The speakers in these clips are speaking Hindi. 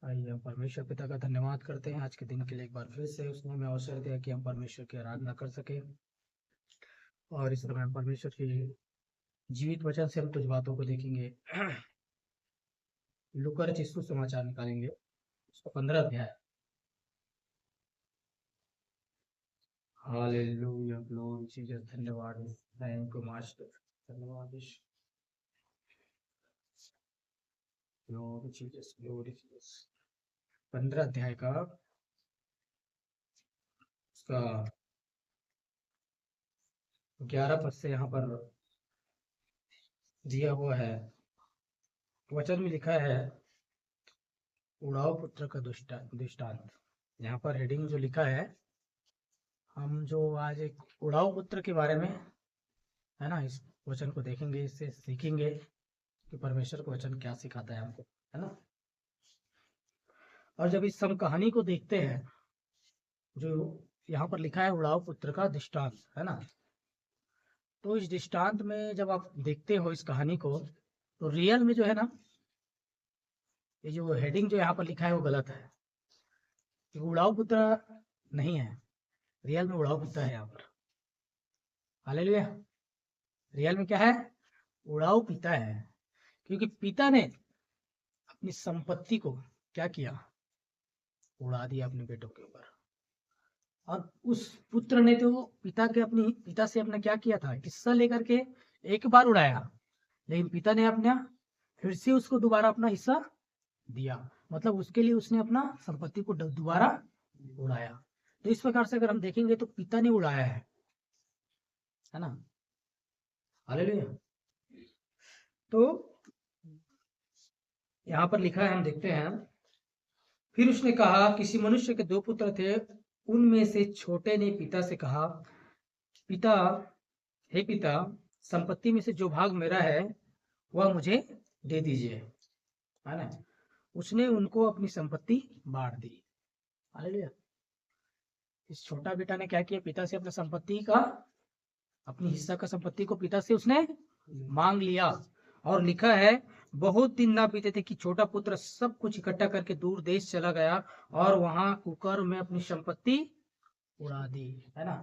आइए हम परमेश्वर पिता का धन्यवाद करते हैं आज के दिन के लिए। एक बार फिर से उसने हमें अवसर दिया कि हम परमेश्वर की आराधना कर सके, और इस समय हम परमेश्वर की जीवित वचन से हम कुछ बातों को देखेंगे। लूका रचित सुसमाचार निकालेंगे, उसका 15 अध्याय। हालेलुया, ग्लोरी जीसस, धन्यवाद, थैंक यू मास्टर, धन्यवाद यीशु, ग्लोरी जीसस, ग्लोरी जीसस। 15 अध्याय का उसका 11 पद से यहाँ पर दिया हुआ है। वचन में लिखा है उड़ाऊ पुत्र का दृष्टांत। यहाँ पर हेडिंग जो लिखा है, हम जो आज एक उड़ाऊ पुत्र के बारे में है ना, इस वचन को देखेंगे, इससे सीखेंगे कि परमेश्वर का वचन क्या सिखाता है हमको, है ना। और जब इस सम कहानी को देखते हैं जो यहाँ पर लिखा है उड़ाऊ पुत्र का दृष्टांत, है ना, तो इस दृष्टांत में जब आप देखते हो इस कहानी को, तो रियल में जो है ना, ये जो हेडिंग जो यहाँ पर लिखा है वो गलत है। उड़ाऊ पुत्र नहीं है, रियल में उड़ाऊ पिता है यहाँ पर। हालेलुया। रियल में क्या है? उड़ाऊ पिता है, क्योंकि पिता ने अपनी संपत्ति को क्या किया? उड़ा दिया अपने बेटों के ऊपर। और उस पुत्र ने तो पिता से अपना क्या किया था? हिस्सा लेकर के एक बार उड़ाया, लेकिन पिता ने अपना फिर से उसको दोबारा अपना हिस्सा दिया। मतलब उसके लिए उसने अपना संपत्ति को दोबारा उड़ाया। तो इस प्रकार से अगर हम देखेंगे तो पिता ने उड़ाया है ना। हालेलुया। तो यहाँ पर लिखा है, हम देखते हैं। फिर उसने कहा, किसी मनुष्य के 2 पुत्र थे, उनमें से छोटे ने पिता से कहा, पिता, हे पिता, संपत्ति में से जो भाग मेरा है वह मुझे दे दीजिए, है ना। उसने उनको अपनी संपत्ति बांट दी। हालेलुया। इस छोटा बेटा ने क्या किया? पिता से अपने संपत्ति का, अपनी हिस्सा का संपत्ति को पिता से उसने मांग लिया। और लिखा है, बहुत दिन ना बीते थे कि छोटा पुत्र सब कुछ इकट्ठा करके दूर देश चला गया और वहां कुकर में अपनी संपत्ति उड़ा दी, है ना।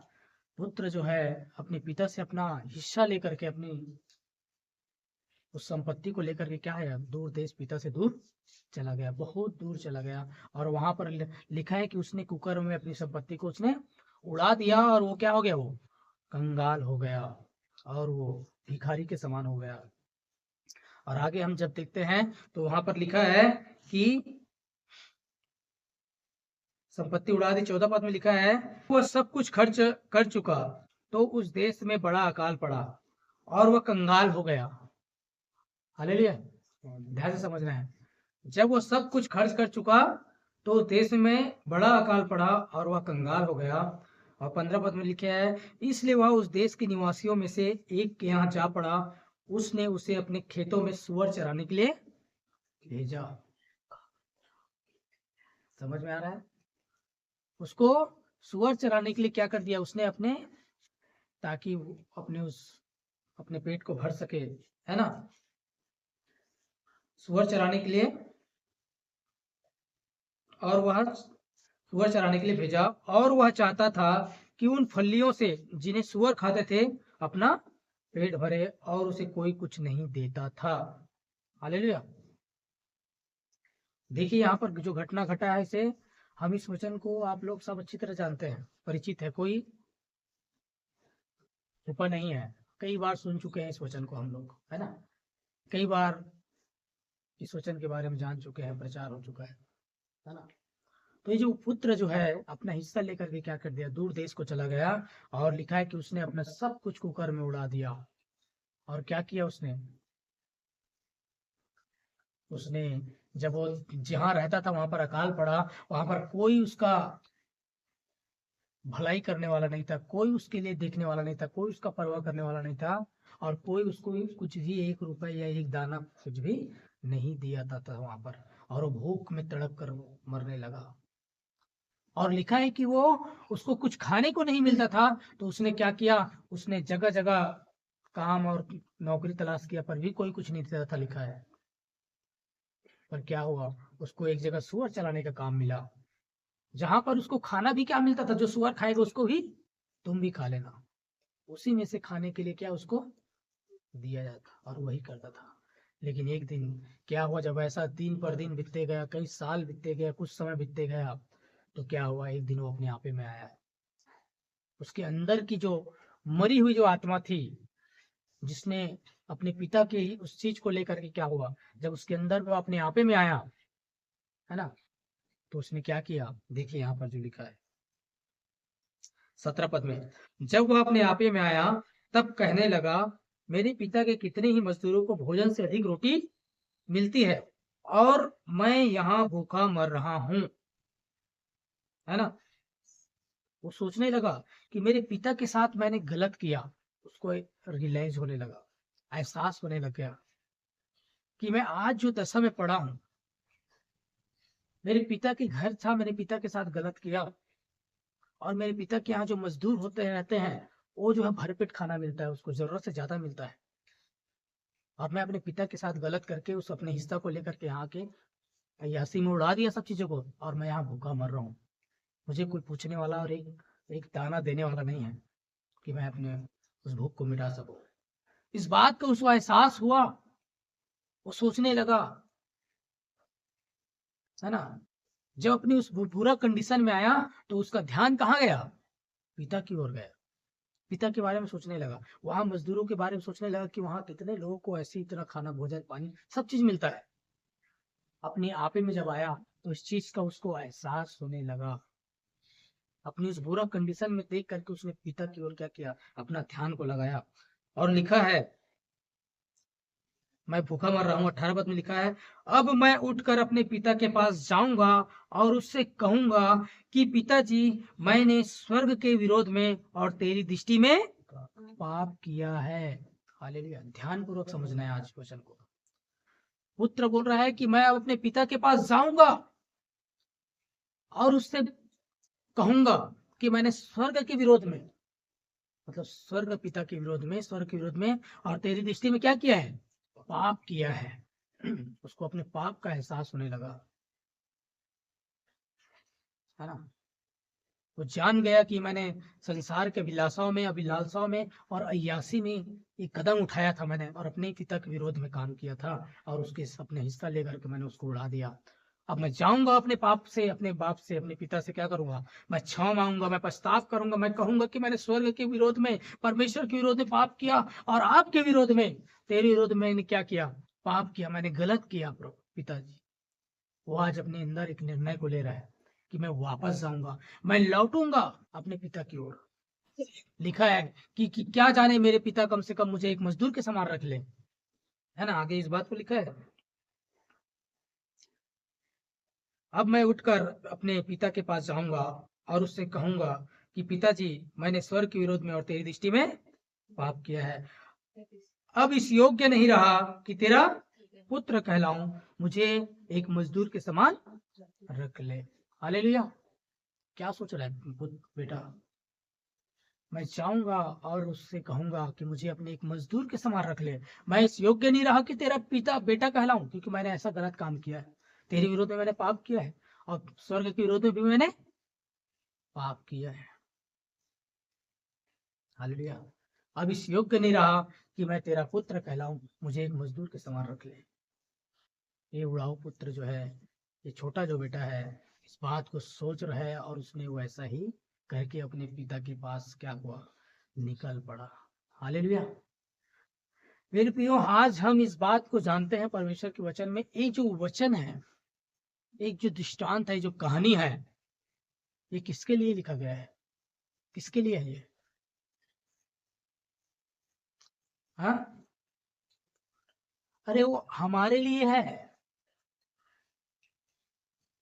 पुत्र जो है अपने पिता से अपना हिस्सा लेकर के, अपनी उस संपत्ति को लेकर के क्या है, दूर देश, पिता से दूर चला गया, बहुत दूर चला गया। और वहां पर लिखा है कि उसने कुकर में अपनी संपत्ति को उसने उड़ा दिया, और वो क्या हो गया? वो कंगाल हो गया और वो भिखारी के समान हो गया। और आगे हम जब देखते हैं तो वहां पर लिखा है कि संपत्ति उड़ा दी। 14 पद में लिखा है, वह सब कुछ खर्च कर चुका तो उस देश में बड़ा अकाल पड़ा और वह कंगाल हो गया। हालेलुया। ध्यान से समझना है। जब वो सब कुछ खर्च कर चुका तो उस देश में बड़ा अकाल पड़ा और वह कंगाल हो गया। और 15 पद में लिखा है, इसलिए वह उस देश के निवासियों में से एक के यहाँ जा पड़ा। उसने उसे अपने खेतों में सुअर चराने के लिए भेजा। समझ में आ रहा है? उसको सुअर चराने के लिए क्या कर दिया उसने अपने, ताकि वो अपने पेट को भर सके, है ना। सुअर चराने के लिए, और वह सुअर चराने के लिए भेजा। और वह चाहता था कि उन फलियों से जिन्हें सुअर खाते थे अपना पेट भरे, और उसे कोई कुछ नहीं देता था। हालेलुया। देखिए यहाँ पर जो घटना घटा है, इसे हम, इस वचन को आप लोग सब अच्छी तरह जानते हैं, परिचित है, कोई छुपा नहीं है। कई बार सुन चुके हैं इस वचन को हम लोग, है ना। कई बार इस वचन के बारे में जान चुके हैं, प्रचार हो चुका है ना। तो ये जो पुत्र जो है अपना हिस्सा लेकर के क्या कर दिया? दूर देश को चला गया। और लिखा है कि उसने अपना सब कुछ कुकर में उड़ा दिया। और क्या किया उसने? उसने जब वो जहां रहता था वहां पर अकाल पड़ा, वहां पर कोई उसका भलाई करने वाला नहीं था, कोई उसके लिए देखने वाला नहीं था, कोई उसका परवाह करने वाला नहीं था, और कोई उसको कुछ भी, 1 रुपए या 1 दाना कुछ भी नहीं दिया था वहां पर। और वो भूख में तड़प कर मरने लगा। और लिखा है कि वो, उसको कुछ खाने को नहीं मिलता था, तो उसने क्या किया? उसने जगह जगह काम और नौकरी तलाश किया, पर भी कोई कुछ नहीं देता था, लिखा है। पर क्या हुआ, उसको एक जगह सुअर चलाने का काम मिला, जहां पर उसको खाना भी क्या मिलता था, जो सुअर खाएगा उसको भी तुम भी खा लेना, उसी में से खाने के लिए क्या उसको दिया जाता और वही करता था। लेकिन एक दिन क्या हुआ, जब ऐसा दिन पर दिन बीतते गया, कई साल बीतते गया, कुछ समय बीतते गया, तो क्या हुआ, एक दिन वो अपने आपे में आया। उसके अंदर की जो मरी हुई जो आत्मा थी, जिसने अपने पिता के ही उस चीज को लेकर के क्या हुआ, जब उसके अंदर वो अपने आपे में आया, है ना, तो उसने क्या किया, देखिए यहाँ पर जो लिखा है 17 पद में, जब वह अपने आपे में आया तब कहने लगा, मेरे पिता के कितने ही मजदूरों को भोजन से अधिक रोटी मिलती है और मैं यहाँ भूखा मर रहा हूँ, है ना। वो सोचने लगा कि मेरे पिता के साथ मैंने गलत किया, उसको रियलाइज होने लगा, एहसास होने लग गया कि मैं आज जो दशा में पड़ा हूँ, मेरे पिता के घर था, मेरे पिता के साथ गलत किया, और मेरे पिता के यहाँ जो मजदूर होते रहते हैं, वो जो है भरपेट खाना मिलता है, उसको जरूरत से ज्यादा मिलता है, और मैं अपने पिता के साथ गलत करके उस अपने हिस्सा को लेकर के यहाँ के अय्यासी में उड़ा दिया सब चीजों को, और मैं यहाँ भूखा मर रहा हूँ। मुझे कोई पूछने वाला और एक दाना देने वाला नहीं है कि मैं अपने उस भूख को मिटा सकूं। इस बात का उसको एहसास हुआ, वो सोचने लगा, है ना, जब अपनी उस बुरा कंडीशन में आया तो उसका ध्यान कहाँ गया, पिता की ओर गया, पिता के बारे में सोचने लगा, वहां मजदूरों के बारे में सोचने लगा कि वहां कितने लोगों को ऐसी तरह खाना, भोजन, पानी, सब चीज मिलता है। अपने आपे में जब आया तो इस चीज का उसको एहसास होने लगा। अपनी उस बुरा कंडीशन में देख करके उसने पिता की ओर क्या किया, अपना ध्यान को लगाया, और लिखा है, मैं भूखा मर रहा हूँ, 18 पद में लिखा है, अब मैं उठकर अपने पिता के पास जाऊंगा और उससे कहूंगा कि पिताजी, मैंने स्वर्ग के विरोध में और तेरी दृष्टि में पाप किया है। हालेलुया, ध्यान पूर्वक समझना है आज वचन को। पुत्र बोल रहा है कि मैं अब अपने पिता के पास जाऊंगा और उससे कहूंगा कि मैंने स्वर्ग के विरोध में, मतलब स्वर्ग पिता के विरोध में, स्वर्ग के विरोध में और तेरी दृष्टि में क्या किया है, पाप किया है। उसको अपने पाप का एहसास होने लगा, है ना। वो जान गया कि मैंने संसार के अभिलाषाओं में, अभिलाषाओं में और अय्यासी में एक कदम उठाया था मैंने, और अपने पिता के विरोध में काम किया था, और उसके अपने हिस्सा लेकर के मैंने उसको उड़ा दिया। अब मैं जाऊंगा अपने पाप से, अपने बाप से, अपने पिता से क्या करूंगा, मैं क्षमा मांगूंगा, मैं पछताव करूंगा, मैं कहूंगा कि मैंने स्वर्ग के विरोध में, परमेश्वर के विरोध में पाप किया, और आपके विरोध में, तेरे विरोध में मैंने क्या किया, पाप किया, मैंने गलत किया प्रभु पिताजी। वो आज अपने अंदर एक निर्णय को ले रहा है कि मैं वापस जाऊंगा, मैं लौटूंगा अपने पिता की ओर। लिखा है कि क्या जाने मेरे पिता कम से कम मुझे एक मजदूर के समान रख ले, है ना, आगे इस बात को लिखा है। अब मैं उठकर अपने पिता के पास जाऊंगा और उससे कहूंगा कि पिताजी, मैंने स्वर्ग के विरोध में और तेरी दृष्टि में पाप किया है, अब इस योग्य नहीं रहा कि तेरा पुत्र कहलाऊं, मुझे एक मजदूर के समान रख ले। हालेलुया, क्या सोच रहा है बेटा, मैं जाऊंगा और उससे कहूंगा कि मुझे अपने एक मजदूर के समान रख ले, मैं इस योग्य नहीं रहा कि तेरा पिता बेटा कहलाऊं, क्योंकि मैंने ऐसा गलत काम किया है, तेरे विरोध में मैंने पाप किया है, और स्वर्ग के विरोध में भी मैंने पाप किया है। हालेलुया, अब इस योग्य नहीं रहा कि मैं तेरा पुत्र कहलाऊं, मुझे एक मजदूर के समान रख ले। ये उड़ाऊ पुत्र जो है, ये छोटा जो बेटा है, इस बात को सोच रहा है, और उसने वैसा ही करके अपने पिता के पास क्या हुआ, निकल पड़ा। हालेलुया, मेरे प्रियो, आज हम इस बात को जानते हैं परमेश्वर के वचन में, एक जो वचन है, एक जो दृष्टांत है, जो कहानी है, ये किसके लिए लिखा गया है, किसके लिए है ये, हाँ, अरे वो हमारे लिए है।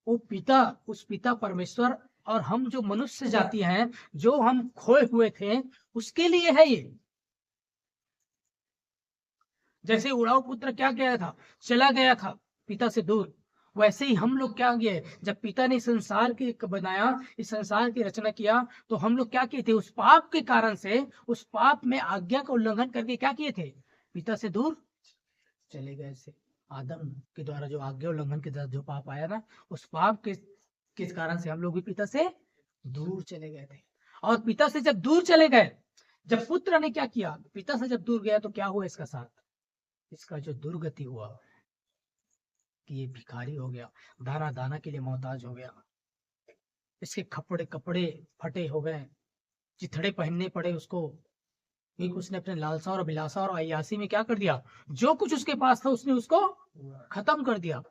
वो पिता, उस पिता परमेश्वर, और हम जो मनुष्य जाति हैं, जो हम खोए हुए थे, उसके लिए है ये। जैसे उड़ाऊ पुत्र क्या गया था, चला गया था पिता से दूर, वैसे ही हम लोग क्या किए, जब पिता ने संसार के बनाया, इस संसार की रचना किया, तो हम लोग क्या किए थे, उस पाप के कारण से, उस पाप में आज्ञा का उल्लंघन करके क्या किए थे, पिता से दूर चले गए थे। आदम के द्वारा जो आज्ञा उल्लंघन के द्वारा जो पाप आया ना, उस पाप के किस कारण से हम लोग भी पिता से दूर चले गए थे। और पिता से जब दूर चले गए, जब पुत्र ने क्या किया, पिता से जब दूर गया तो क्या हुआ इसका साथ, इसका जो दुर्गति हुआ कि ये भिखारी हो गया, दाना दाना के लिए मोहताज हो गया, इसके कपड़े कपड़े फटे हो गए, चिथड़े पहनने पड़े उसको, क्योंकि उसने अपने लालसा और अभिलाषा और अयासी में क्या कर दिया, जो कुछ उसके पास था उसने उसको खत्म कर दिया।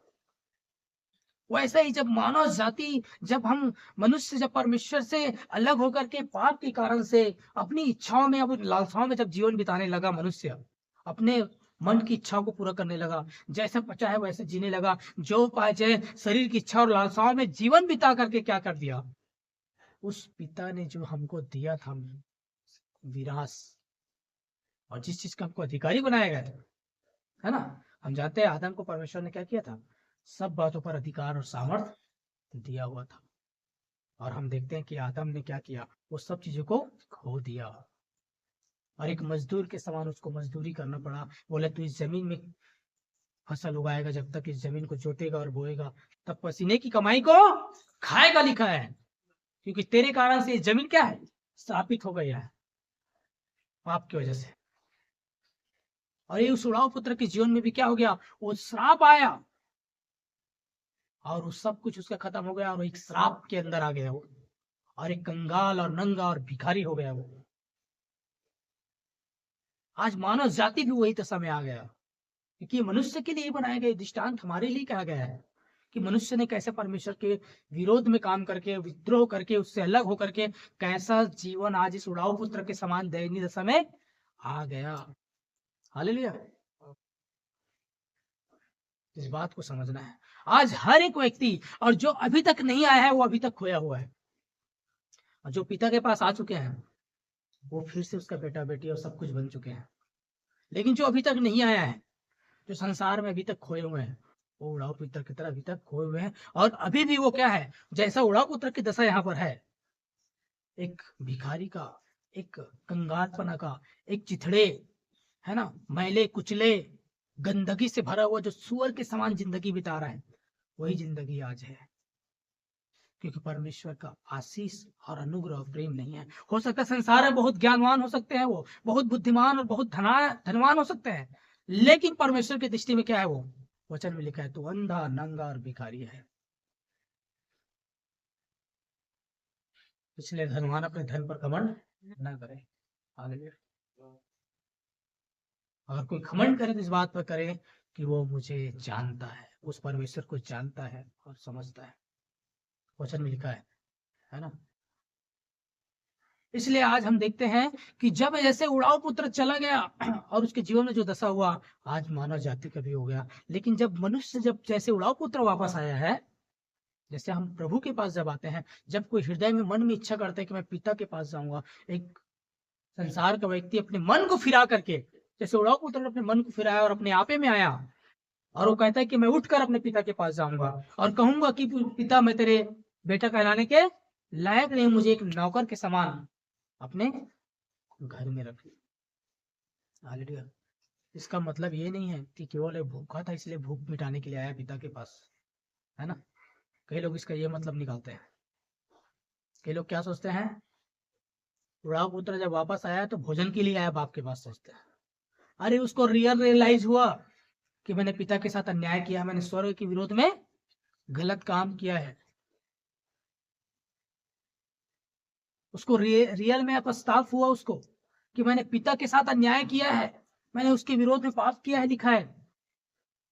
वैसे ही जब मानव जाति, जब हम मनुष्य जब परमेश्वर से अलग होकर के पाप के कारण से अपनी इच्छाओं में, अब लालसाओं में जब जीवन बिताने लगा, मनुष्य अपने मन की इच्छाओं को पूरा करने लगा, जैसे पचा है वैसे जीने लगा, जो पाए जाए शरीर की इच्छा और लालसाओं में जीवन बिता करके क्या कर दिया, उस पिता ने जो हमको दिया था विरास, और जिस चीज का हमको अधिकारी बनाया गया था, है ना, हम जानते हैं आदम को परमेश्वर ने क्या किया था, सब बातों पर अधिकार और सामर्थ्य दिया हुआ था। और हम देखते हैं कि आदम ने क्या किया, वो सब चीजों को खो दिया और एक मजदूर के समान उसको मजदूरी करना पड़ा। बोले तू इस जमीन में फसल उगाएगा, जब तक इस जमीन को जोतेगा और बोएगा तब पसीने की कमाई को खाएगा, लिखा है, क्योंकि तेरे कारण से ये जमीन क्या है, श्रापित हो गई है पाप की वजह से। और ये उस उड़ाऊ पुत्र के जीवन में भी क्या हो गया, वो श्राप आया और वो सब कुछ उसका खत्म हो गया और एक श्राप के अंदर आ गया वो, और एक कंगाल और नंगा और भिखारी हो गया वो। आज मानव जाति भी वही दशा में आ गया, क्योंकि मनुष्य के लिए बनाया गया दृष्टांत हमारे लिए कहा गया है कि मनुष्य ने कैसे परमेश्वर के विरोध में काम करके, विद्रोह करके, उससे अलग होकर के कैसा जीवन आज इस उड़ाऊ पुत्र के समान दयनीय दशा में आ गया। हालेलुया। इस बात को समझना है। आज हर एक व्यक्ति, और जो अभी तक नहीं आया है वो अभी तक खोया हुआ है, और जो पिता के पास आ चुके हैं वो फिर से उसका बेटा बेटी और सब कुछ बन चुके हैं। लेकिन जो अभी तक नहीं आया है, जो संसार में अभी तक खोए हुए हैं, वो उड़ाऊ पुत्र की तरह अभी तक खोए हुए हैं। और अभी भी वो क्या है, जैसा उड़ाऊ पुत्र की दशा यहाँ पर है, एक भिखारी का, एक कंगालपना का, एक चिथड़े, है ना, मैले कुचले, गंदगी से भरा हुआ जो सुअर के समान जिंदगी बिता रहा है, वही जिंदगी आज है। क्योंकि परमेश्वर का आशीष और अनुग्रह और प्रेम नहीं है। हो सकता है संसार में बहुत ज्ञानवान हो सकते हैं, वो बहुत बुद्धिमान और बहुत धनवान हो सकते हैं, लेकिन परमेश्वर की दृष्टि में क्या है, वो वचन में लिखा है तो अंधा, नंगा और भिखारी है। इसलिए धनवान अपने धन पर घमंड न करे। आगे अगर कोई घमंड करे तो इस बात पर करे कि वो मुझे जानता है, उस परमेश्वर को जानता है और समझता है, वचन में लिखा है ना। इसलिए आज हम देखते हैं कि जब ऐसे उड़ाऊ पुत्र चला गया और उसके जीवन में जो दशा हुआ, आज मानव जाति का भी हो गया। लेकिन जब मनुष्य, जब जैसे उड़ाऊ पुत्र वापस आया है, जैसे हम प्रभु के पास जब आते हैं, जब कोई हृदय में मन में इच्छा करता है कि मैं पिता के पास जाऊंगा, एक संसार का व्यक्ति अपने मन को फिरा करके, जैसे उड़ाऊ पुत्र ने अपने मन को फिराया और अपने आपे में आया, और वो कहता है कि मैं उठकर अपने पिता के पास जाऊंगा और कहूंगा कि पिता, मैं तेरे बेटा कहलाने के लायक नहीं, मुझे एक नौकर के समान अपने घर में रख। हालेलुया। इसका मतलब ये नहीं है कि केवल एक भूखा था इसलिए भूख मिटाने के लिए आया पिता के पास, है ना। कई लोग इसका ये मतलब निकालते हैं। कई लोग क्या सोचते हैं, उड़ाऊ पुत्र जब वापस आया तो भोजन के लिए आया बाप के पास, सोचते हैं। अरे उसको रियलाइज हुआ कि मैंने पिता के साथ अन्याय किया, मैंने स्वर्ग के विरोध में गलत काम किया है। उसको रियल में पछतावा हुआ उसको कि मैंने पिता के साथ अन्याय किया है, मैंने उसके विरोध में पाप किया है, लिखा है।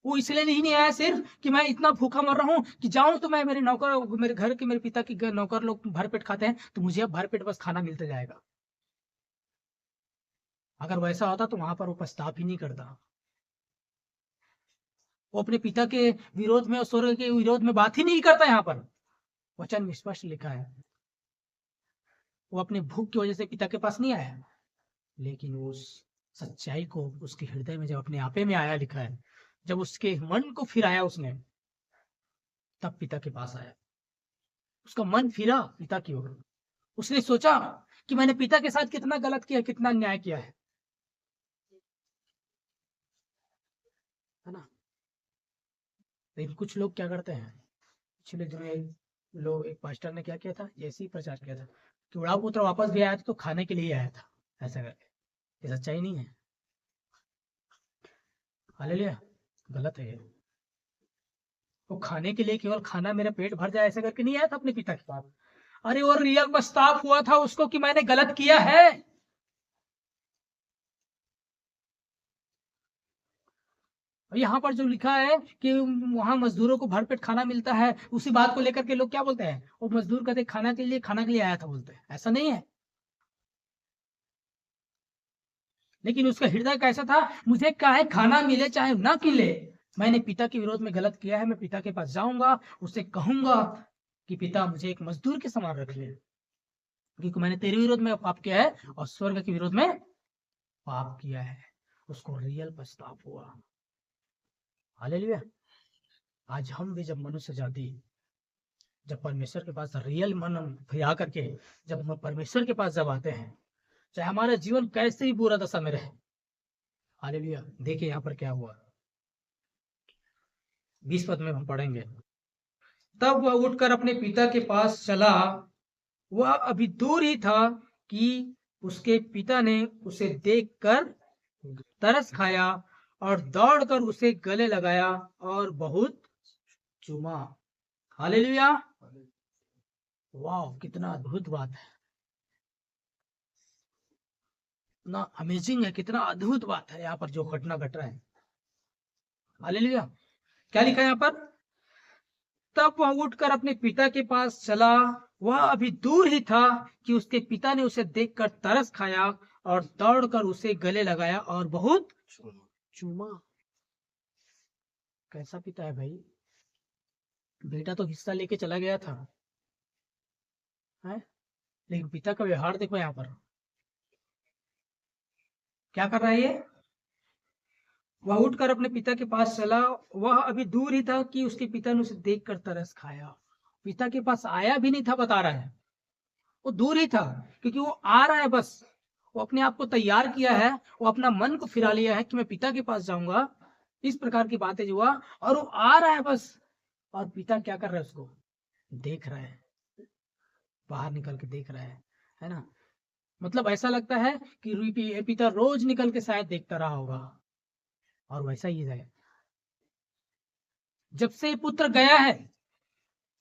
वो इसलिए नहीं आया सिर्फ कि मैं इतना भूखा मर रहा हूँ कि जाऊं तो मैं, मेरे नौकर, मेरे घर के, मेरे पिता के नौकर लोग भरपेट खाते हैं तो मुझे अब भरपेट बस खाना मिलता जाएगा। अगर वैसा होता तो वहां पर वो पछतावा ही नहीं करता। वो अपने पिता के विरोध में और स्वर्ग के विरोध में बात ही नहीं करता। यहाँ पर वचन में स्पष्ट लिखा है, वो अपने भूख की वजह से पिता के पास नहीं आया, लेकिन वो उस सच्चाई को उसके हृदय में जब अपने आपे में आया, लिखा है, जब उसके मन को फिराया उसने, तब पिता के पास आया। उसका मन फिरा पिता की ओर। उसने सोचा कि मैंने पिता के साथ कितना गलत किया, कितना अन्याय किया है ना। लेकिन कुछ लोग क्या करते हैं, पिछले दिनों एक लोग, एक पास्टर ने क्या किया था, ऐसे ही प्रचार किया था कि उड़ाऊ पुत्र वापस भी आया था तो खाने के लिए आया था, ऐसा करके। ये सच्चाई नहीं है। हालेलुया। गलत है ये। वो खाने के लिए, केवल खाना मेरा पेट भर जाए ऐसा करके नहीं आया था अपने पिता के पास। अरे वो रियल पछतावा हुआ था उसको कि मैंने गलत किया है। और यहाँ पर जो लिखा है कि वहां मजदूरों को भरपेट खाना मिलता है, उसी बात को लेकर के लोग क्या बोलते हैं, वो मजदूर कहते खाना के लिए आया था, बोलते हैं। ऐसा नहीं है। लेकिन उसका हृदय कैसा था, मुझे क्या है, खाना मिले चाहे ना मिले, मैंने पिता के विरोध में गलत किया है, मैं पिता के पास जाऊंगा, उससे कहूंगा कि पिता मुझे एक मजदूर के समान रख ले, क्योंकि मैंने तेरे विरोध में पाप किया है और स्वर्ग के विरोध में पाप किया है। उसको रियल पछतावा हुआ। हालेलुया। आज हम भी, जब मनुष्य जाति, जब परमेश्वर के पास रियल मन फिर आकर के, जब हम परमेश्वर के पास जब आते हैं, चाहे हमारा जीवन कैसे ही बुरा दशा में रहे, हालेलुया, देखिए यहाँ पर क्या हुआ, 20 पद में हम पढ़ेंगे। तब वह उठकर अपने पिता के पास चला। वह अभी दूर ही था कि उसके पिता ने उसे देखकर तरस खाया और दौड़कर उसे गले लगाया और बहुत चूमा। हालेलुया। वाह, कितना अद्भुत बात है, कितना अमेजिंग है, कितना अद्भुत बात है यहाँ पर जो घटना घट रहा है। हालेलुया। क्या लिखा है यहाँ पर, तब वह उठकर अपने पिता के पास चला। वह अभी दूर ही था कि उसके पिता ने उसे देखकर तरस खाया और दौड़कर उसे गले लगाया और बहुत चूमा। कैसा पिता है भाई, बेटा तो हिस्सा लेके चला गया था, है? लेकिन पिता का व्यवहार देखो यहाँ पर, क्या कर रहा है ये। वह उठकर अपने पिता के पास चला। वह अभी दूर ही था कि उसके पिता ने उसे देखकर तरस खाया। पिता के पास आया भी नहीं था, बता रहा है, वो दूर ही था, क्योंकि वो आ रहा है बस, वो अपने आप को तैयार किया है, वो अपना मन को फिरा लिया है कि मैं पिता के पास जाऊंगा, इस प्रकार की बातें जो हुआ, और वो आ रहा है बस। और पिता क्या कर रहा है, उसको देख रहा है, बाहर निकल के देख रहा है ना। मतलब ऐसा लगता है कि पिता रोज निकल के शायद देखता रहा होगा। और वैसा ही है, जब से पुत्र गया है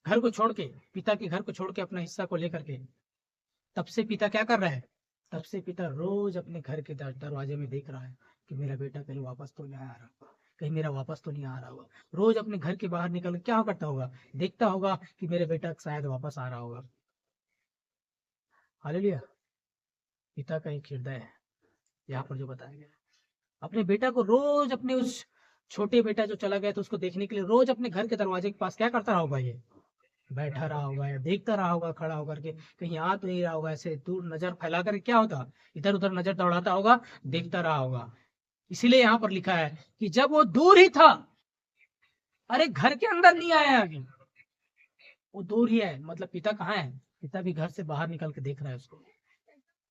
घर को छोड़ के, पिता के घर को छोड़ के अपना हिस्सा को लेकर के, तब से पिता क्या कर रहा है, तब से पिता रोज अपने घर के दरवाजे में देख रहा है कि मेरा बेटा कहीं वापस तो नहीं आ रहा होगा, कहीं मेरा वापस तो नहीं आ रहा होगा। रोज अपने घर के बाहर निकल के क्या करता होगा, देखता होगा कि मेरे बेटा शायद वापस आ रहा होगा। हालेलुया। पिता का एक हृदय है यहाँ पर जो बताया गया है। अपने बेटा को रोज, अपने उस छोटे बेटा जो चला गया था उसको देखने के लिए रोज अपने घर के दरवाजे के पास क्या करता रहा होगा, ये बैठा रहा होगा या देखता रहा होगा खड़ा होकर के, कहीं आ तो नहीं रहा होगा, ऐसे दूर नजर फैला कर क्या होता, इधर उधर नजर दौड़ाता होगा, देखता रहा होगा। इसीलिए यहाँ पर लिखा है कि जब वो दूर ही था, अरे घर के अंदर नहीं आया अभी, वो दूर ही है, मतलब पिता कहाँ है, पिता भी घर से बाहर निकल के देख रहा है उसको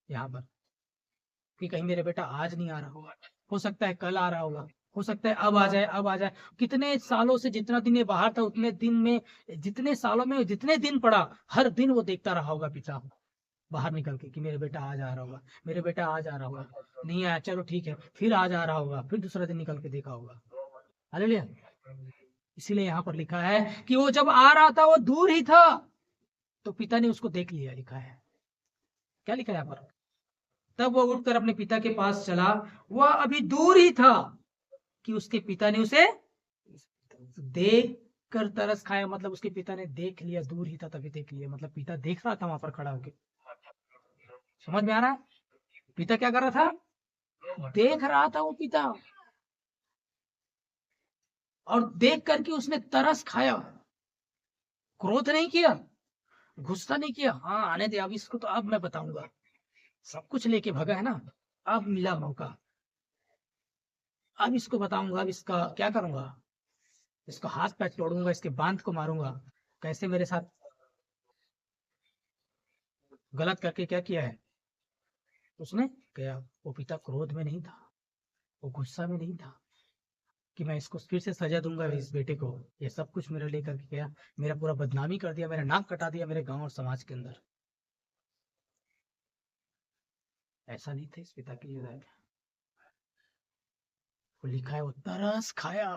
यहाँ पर, कि कहीं मेरे बेटा आज नहीं आ रहा होगा, हो सकता है कल आ रहा होगा, हो सकता है अब आ जाए, अब आ जाए। कितने सालों से जितना दिन ये बाहर था, उतने दिन में, जितने सालों में जितने दिन पड़ा, हर दिन वो देखता रहा होगा पिता बाहर निकल के कि मेरे बेटा आज आ रहा होगा, मेरे बेटा आज आ रहा होगा, नहीं आया चलो ठीक है, फिर आज आ रहा होगा, फिर दूसरा दिन निकल के देखा होगा। हालेलुया। इसीलिए यहाँ पर लिखा है कि वो जब आ रहा था वो दूर ही था, तो पिता ने उसको देख लिया, लिखा है। क्या लिखा है यहाँ पर, तब वो उठकर अपने पिता के पास चला। वह अभी दूर ही था कि उसके पिता ने उसे देख कर तरस खाया, मतलब उसके पिता ने देख लिया, दूर ही था तभी देख लिया, मतलब पिता देख रहा था वहां पर खड़ा होके। समझ में आ रहा है, पिता क्या कर रहा था, देख रहा था वो पिता, और देख करके उसने तरस खाया, क्रोध नहीं किया, गुस्सा नहीं किया, हाँ आने दे अब इसको, तो अब मैं बताऊंगा, सब कुछ लेके भगा है ना, अब मिला मौका, अब इसको बताऊंगा, अब इसका क्या करूंगा, इसको हाथ पैर तोड़ूंगा, इसके बांध को मारूंगा, कैसे मेरे साथ गलत करके क्या किया है उसने, क्या वो पिता क्रोध में नहीं था, वो गुस्सा में नहीं था कि मैं इसको फिर से सजा दूंगा इस बेटे को, ये सब कुछ मेरे लेकर के गया, मेरा पूरा बदनामी कर दिया, मेरा नाक कटा दिया मेरे गांव और समाज के अंदर। ऐसा नहीं था इस पिता के हृदय में। वो लिखा है वो तरस खाया,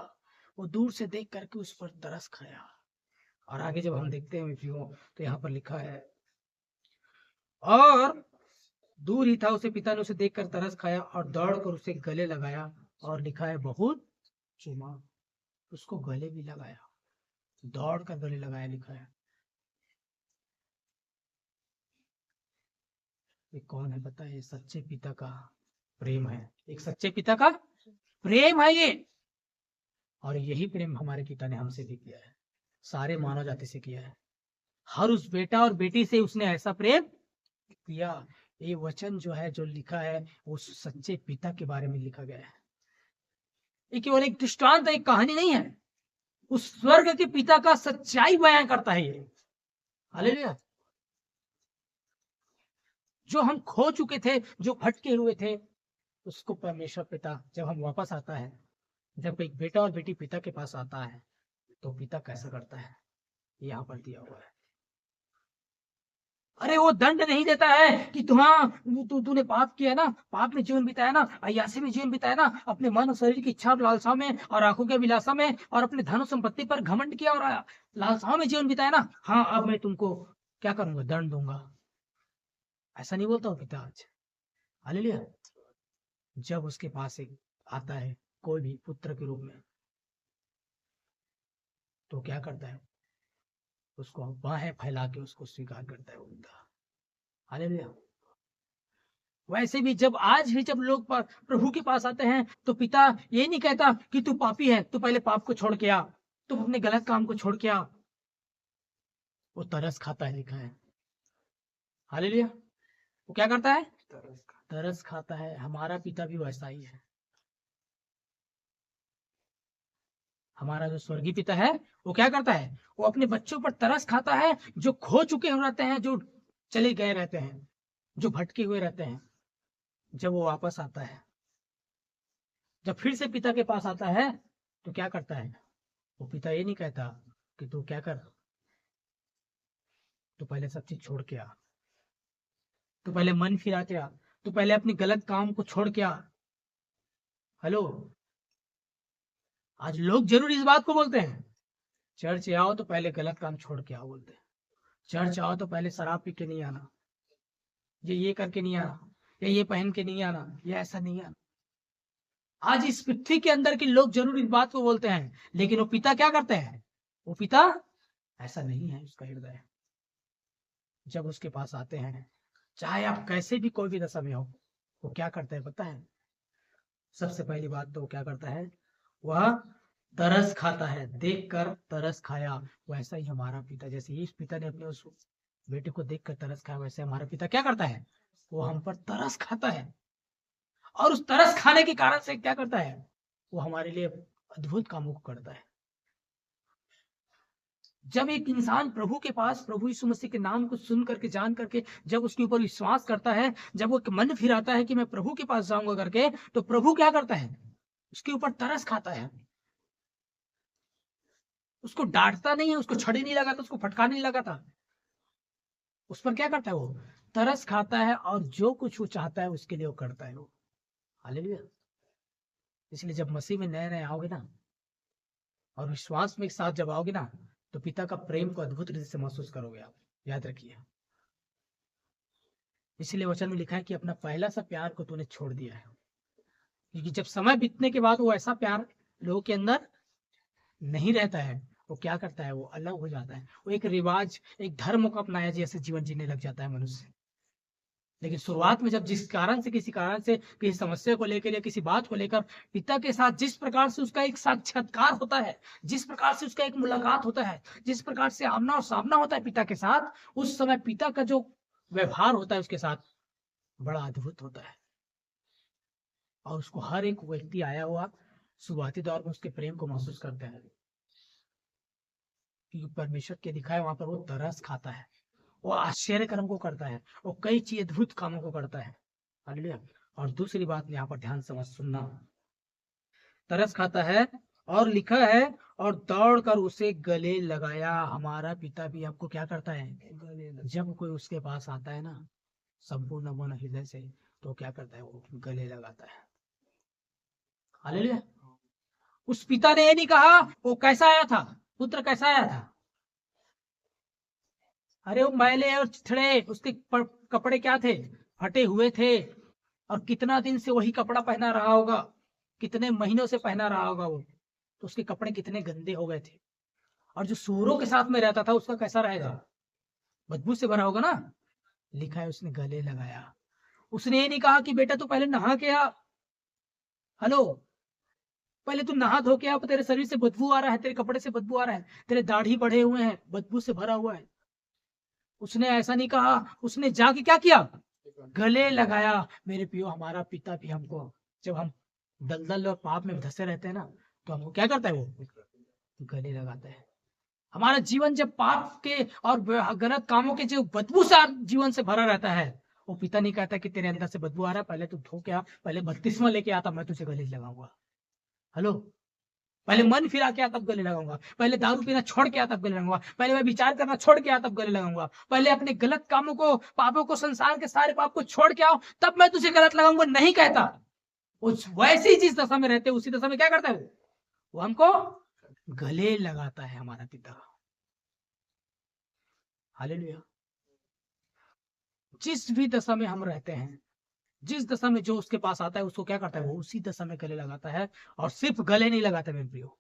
वो दूर से देख करके उस पर तरस खाया। और आगे जब हम देखते हैं मित्रों तो यहाँ पर लिखा है और दूर ही था, उसे पिता ने उसे देखकर तरस खाया और दौड़कर उसे गले लगाया। और लिखा है बहुत चूमा, उसको गले भी लगाया, दौड़ कर गले लगाया, लिखा है। ये कौन है पता है? सच्चे पिता का प्रेम है, एक सच्चे पिता का प्रेम है ये। और यही प्रेम हमारे पिता ने हमसे भी किया है, सारे मानव जाति से किया है। हर उस बेटा और बेटी से उसने ऐसा प्रेम किया। ये वचन जो है, जो लिखा है, वो सच्चे पिता के बारे में लिखा गया है। ये केवल एक दृष्टांत, एक कहानी नहीं है, उस स्वर्ग के पिता का सच्चाई बयान करता है ये। हालेलुया। जो हम खो चुके थे, जो भटके हुए थे, उसको परमेश्वर पिता जब हम वापस आता है, जब एक बेटा और बेटी पिता के पास आता है, तो पिता कैसा करता है, यहाँ पर दिया हुआ है। अरे वो दंड नहीं देता है कि तूने पाप किया ना, पाप में जीवन बिताया ना, अय्यासी में जीवन बिताया ना, अपने मन और शरीर की इच्छा और लालसाओं में और आंखों के अभिलाषा में और अपने धन और संपत्ति पर घमंड किया और लालसाओं में जीवन बिताया ना, हाँ अब मैं तुमको क्या करूंगा, दंड दूंगा। ऐसा नहीं बोलता हूँ पिता आज। हालेलुया। जब उसके पास एक आता है कोई भी पुत्र के रूप में, तो क्या करता है, उसको बाहें फैला के उसको स्वीकार करता है वो पिता। हालेलुया। वैसे भी जब आज भी जब लोग प्रभु के पास आते हैं, तो पिता ये नहीं कहता कि तू पापी है, तू पहले पाप को छोड़ के आ, तू अपने गलत काम को छोड़ के आ। वो तरस खाता है, लिखा है। हालेलुया। वो क्या करता है, तरस खाता है। हमारा पिता भी वैसा ही है। हमारा जो स्वर्गीय पिता है, वो क्या करता है, वो अपने बच्चों पर तरस खाता है, जो खो चुके हो रहते हैं, जो चले गए रहते हैं, जो भटके हुए रहते हैं। जब वो वापस आता है, जब फिर से पिता के पास आता है, तो क्या करता है, वो पिता ये नहीं कहता कि तू क्या कर, तू पहले सब चीज छोड़ के आ, तू पहले मन फिरा के आ, तू पहले अपनी गलत काम को छोड़ के आ। हेलो। आज लोग जरूर इस बात को बोलते हैं, चर्च आओ तो पहले गलत काम छोड़ के आओ, बोलते हैं चर्च आओ तो पहले शराब पी के नहीं आना, ये करके नहीं आना, या ये पहन के नहीं आना, या ऐसा नहीं आना। आज इस पृथ्वी के अंदर के लोग जरूर इस बात को बोलते हैं, लेकिन वो पिता क्या करते हैं, वो पिता ऐसा नहीं है उसका हृदय। जब उसके पास आते हैं, चाहे आप कैसे भी कोई भी दशा में हो, वो क्या करता है पता है, सबसे पहली बात तो वो क्या करता है, वह तरस खाता है। देखकर तरस खाया, वैसा ही हमारा पिता, जैसे इस पिता ने अपने उस बेटे को देखकर तरस खाया, वैसे हमारा पिता क्या करता है, वो हम पर तरस खाता है। और उस तरस खाने के कारण से क्या करता है, वो हमारे लिए अद्भुत कामों को करता है। जब एक इंसान प्रभु के पास, प्रभु यीशु मसीह के नाम को सुन करके, जान करके, जब उसके ऊपर विश्वास करता है, जब वो मन फिराता है कि मैं प्रभु के पास जाऊंगा करके, तो प्रभु क्या करता है, उसके ऊपर तरस खाता है। उसको डांटता नहीं है, उसको छड़ी नहीं लगाता, उसको फटका नहीं लगाता, उस पर क्या करता है, वो तरस खाता है, और जो कुछ वो चाहता है उसके लिए वो करता है वो। हालेलुया। इसलिए जब मसीह में नए नए आओगे ना, और विश्वास में एक साथ जब आओगे ना, तो पिता का प्रेम को अद्भुत रीति से महसूस करोगे आप, याद रखिए। इसलिए वचन में लिखा है कि अपना पहला सा प्यार को तूने छोड़ दिया है। क्योंकि जब समय बीतने के बाद वो ऐसा प्यार लोगों के अंदर नहीं रहता है, वो क्या करता है, वो अलग हो जाता है, वो एक रिवाज, एक धर्म को अपनाया जैसे जीवन जीने लग जाता है मनुष्य। लेकिन शुरुआत में जब जिस कारण से, किसी कारण से, किसी समस्या को लेकर या किसी बात को लेकर पिता के साथ जिस प्रकार से उसका एक साक्षात्कार होता है, जिस प्रकार से उसका एक मुलाकात होता है, जिस प्रकार से आमना और सामना होता है पिता के साथ, उस समय पिता का जो व्यवहार होता है उसके साथ बड़ा अद्भुत होता है। और उसको हर एक व्यक्ति आया हुआ शुरुआती दौर में उसके प्रेम को महसूस करते हैं, क्योंकि परमेश्वर के दिखाए वहां पर वो तरस खाता है, वो आश्चर्य कर्म को करता है, वो कई चीज अद्भुत कामों को करता है। हालेलुया। और दूसरी बात यहाँ पर ध्यान समझ सुनना, तरस खाता है और लिखा है, और दौड़कर उसे गले लगाया। हमारा पिता भी आपको क्या करता है, जब कोई उसके पास आता है ना संपूर्ण मन हृदय से, तो क्या करता है, वो गले लगाता है। हालेलुया। उस पिता ने ये नहीं कहा वो कैसा आया था, पुत्र कैसा आया था, अरे वो मैले और छिछड़े, उसके कपड़े क्या थे, फटे हुए थे, और कितना दिन से वही कपड़ा पहना रहा होगा, कितने महीनों से पहना रहा होगा वो, तो उसके कपड़े कितने गंदे हो गए थे। और जो सूरों के साथ में रहता था उसका कैसा रहेगा, बदबू से भरा होगा ना। लिखा है उसने गले लगाया। उसने ये नहीं कहा कि बेटा तू पहले नहा के आ, हेलो, पहले तू नहा धो के आ, तेरे शरीर से बदबू आ रहा है, तेरे कपड़े से बदबू आ रहा है, तेरे दाढ़ी बढ़े हुए हैं, बदबू से भरा हुआ है। उसने ऐसा नहीं कहा, उसने जाके क्या किया, गले लगाया। मेरे पियो, हमारा पिता भी हमको, जब हम दलदल और पाप में धंसे रहते हैं ना, तो हमको क्या करता है, वो गले लगाता है। हमारा जीवन जब पाप के और गलत कामों के जो बदबू से जीवन से भरा रहता है, वो पिता नहीं कहता कि तेरे अंदर से बदबू आ रहा है, पहले तू धो के आ, पहले बत्तीसवां लेके आता, मैं तुझे गले लगाऊंगा। हेलो, पहले मन फिरा के आ तब गले लगाऊंगा, पहले दारू पीना छोड़ के आ तब गले लगाऊंगा, पहले मैं विचार करना छोड़ के आ तब गले लगाऊंगा, पहले अपने गलत कामों को, पापों को, संसार के सारे पाप को छोड़ के आओ तब मैं तुझे गलत लगाऊंगा, नहीं कहता। उस वैसी जिस दशा में रहते उसी दशा में क्या करता है, वो हमको गले लगाता है, हमारा पिता। हालेलुया। जिस भी दशा में हम रहते हैं, जिस दशा में जो उसके पास आता है उसको क्या करता है, वो उसी दशा में गले लगाता है। और सिर्फ गले नहीं लगाता मेरे प्रियो,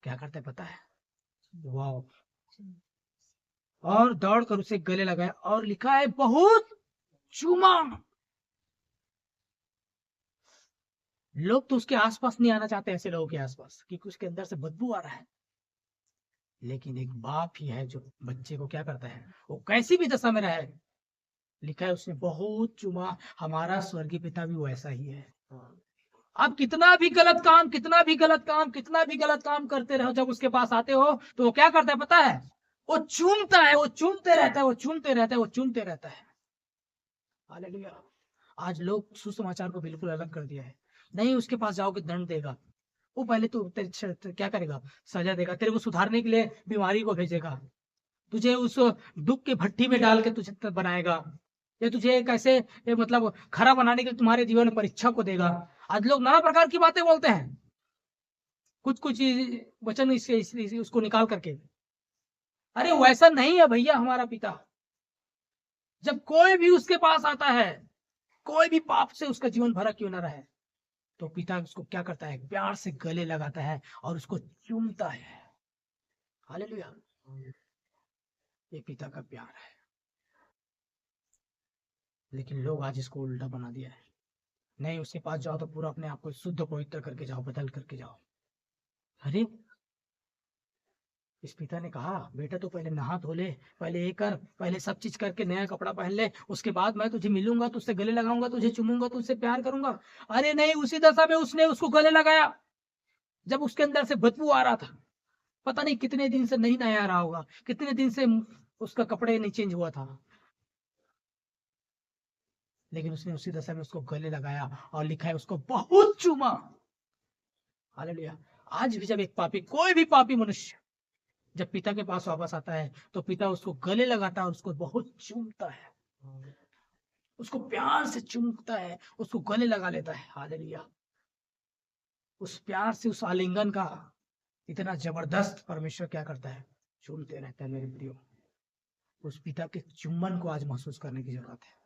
क्या करता है पता है, वाह, और दौड़कर उसे गले लगाया, और लिखा है बहुत चूमा। लोग तो उसके आसपास नहीं आना चाहते, ऐसे लोगों के आसपास, क्योंकि उसके अंदर से बदबू आ रहा है। लेकिन एक बाप ही है जो बच्चे को क्या करता है, वो कैसी भी दशा में रहे, लिखा है उसने बहुत चूमा। हमारा स्वर्गीय पिता भी वैसा ही है। आप कितना भी गलत काम, कितना भी गलत काम, कितना भी गलत काम करते रहो, जब उसके पास आते हो तो वो क्या करता है पता है, वो चूमता है, वो चूमते रहता है, वो चूमते रहता है, वो चूमते रहता है। हालेलुया। आज लोग सुसमाचार को बिल्कुल अलग कर दिया है। नहीं, उसके पास जाओगे दंड देगा, वो पहले तो क्या करेगा, सजा देगा, तेरे को सुधारने के लिए बीमारी को भेजेगा, तुझे उस दुख के भट्टी में डाल के तुझे बनाएगा, या तुझे एक ऐसे मतलब खरा बनाने के लिए तुम्हारे जीवन में परीक्षा को देगा। आज लोग नाना प्रकार की बातें बोलते हैं, कुछ कुछ वचन उसको निकाल करके। अरे वैसा नहीं है भैया हमारा पिता। जब कोई भी उसके पास आता है, कोई भी पाप से उसका जीवन भरा क्यों ना रहे, तो पिता उसको क्या करता है, प्यार से गले लगाता है और उसको चूमता है। हालेलुया। ये पिता का प्यार है। लेकिन लोग आज इसको उल्टा बना दिया है। नहीं, उसके पास जाओ तो पूरा अपने आप को शुद्ध पवित्र करके जाओ, बदल करके जाओ। अरे, इस पिता ने कहा बेटा तू पहले नहा धो ले, पहले ये कर, पहले सब चीज करके नया कपड़ा पहन ले, उसके बाद मैं तुझे मिलूंगा, तुझसे गले लगाऊंगा, तुझे चूमूंगा, तुझसे प्यार करूंगा। अरे नहीं, उसी दशा में उसने उसको गले लगाया जब उसके अंदर से बदबू आ रहा था। पता नहीं कितने दिन से नहीं नया रहा होगा, कितने दिन से उसका कपड़े नहीं चेंज हुआ था, लेकिन उसने उसी दशा में उसको गले लगाया, और लिखा है उसको बहुत चूमा। हालेलुया। आज भी जब एक पापी, कोई भी पापी मनुष्य जब पिता के पास वापस आता है, तो पिता उसको गले लगाता है और उसको बहुत चूमता है, उसको प्यार से चूमता है, उसको गले लगा लेता है। हालेलुया। उस प्यार से, उस आलिंगन का इतना जबरदस्त परमेश्वर क्या करता है, चूमते रहता है मेरे प्रियो। उस पिता के चुम्बन को आज महसूस करने की जरूरत है।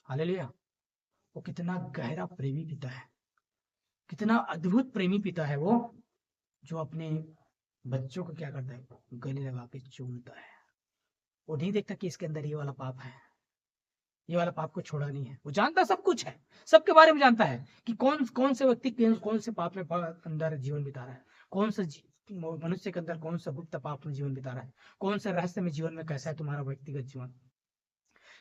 हालेलुया। वो कितना गहरा प्रेमी पिता है, कितना अद्भुत प्रेमी पिता है वो, जो अपने बच्चों को क्या करता है, गले लगा के चूमता है। वो नहीं देखता कि इसके अंदर ये वाला पाप है, ये वाला पाप को छोड़ा नहीं है। वो जानता सब कुछ है, सबके बारे में जानता है कि कौन कौन से व्यक्ति कौन से पाप में अंदर जीवन बिता रहा है, कौन सा मनुष्य के अंदर कौन सा गुप्त पाप में जीवन बिता रहा है, कौन से रहस्य में जीवन में कैसा है तुम्हारा व्यक्तिगत जीवन,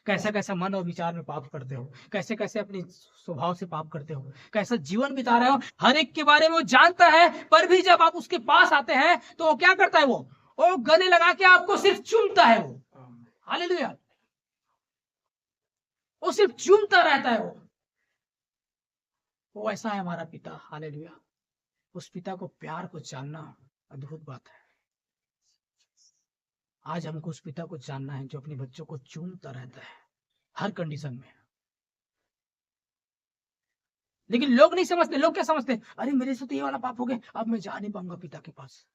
कैसा कैसा मन और विचार में पाप करते हो, कैसे कैसे अपने स्वभाव से पाप करते हो, कैसा जीवन बिता रहे हो, हर एक के बारे में वो जानता है। पर भी जब आप उसके पास आते हैं तो वो क्या करता है, वो गले लगा के आपको सिर्फ चूमता है। वो हालेलुया, वो सिर्फ चूमता रहता है। वो ऐसा है हमारा पिता। हालेलुया। उस पिता को प्यार को जानना अद्भुत बात है। आज हमको उस पिता को जानना है जो अपने बच्चों को चूमता रहता है हर कंडीशन में। लेकिन लोग नहीं समझते। लोग क्या समझते हैं, अरे मेरे से तो ये वाला पाप हो गया, अब मैं जा नहीं पाऊंगा पिता के पास,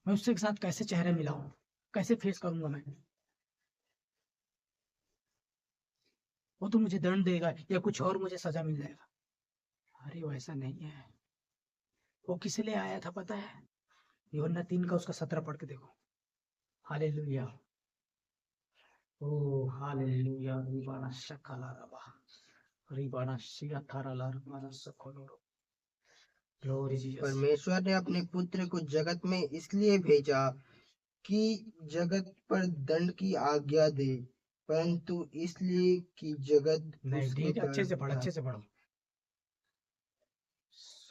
मैं उसके साथ कैसे चेहरा मिलाऊं, कैसे फेस करूंगा मैं, वो तो मुझे दंड देगा या कुछ और मुझे सजा मिल जाएगा। अरे वैसा नहीं है। वो किस लिए आया था पता है? यूहन्ना 3 का उसका 17 पढ़ के देखो। हालेलुया, ओ हालेलुया। रिबाना शकाला रबा, रिबाना शिया थाराला रबाना सकोलो। Glory Jesus. परमेश्वर ने अपने पुत्र को जगत में इसलिए भेजा कि जगत पर दंड की आज्ञा दे, परंतु इसलिए कि जगत नहीं उसके ठीक है, अच्छे से पढ़, अच्छे से पढ़ो।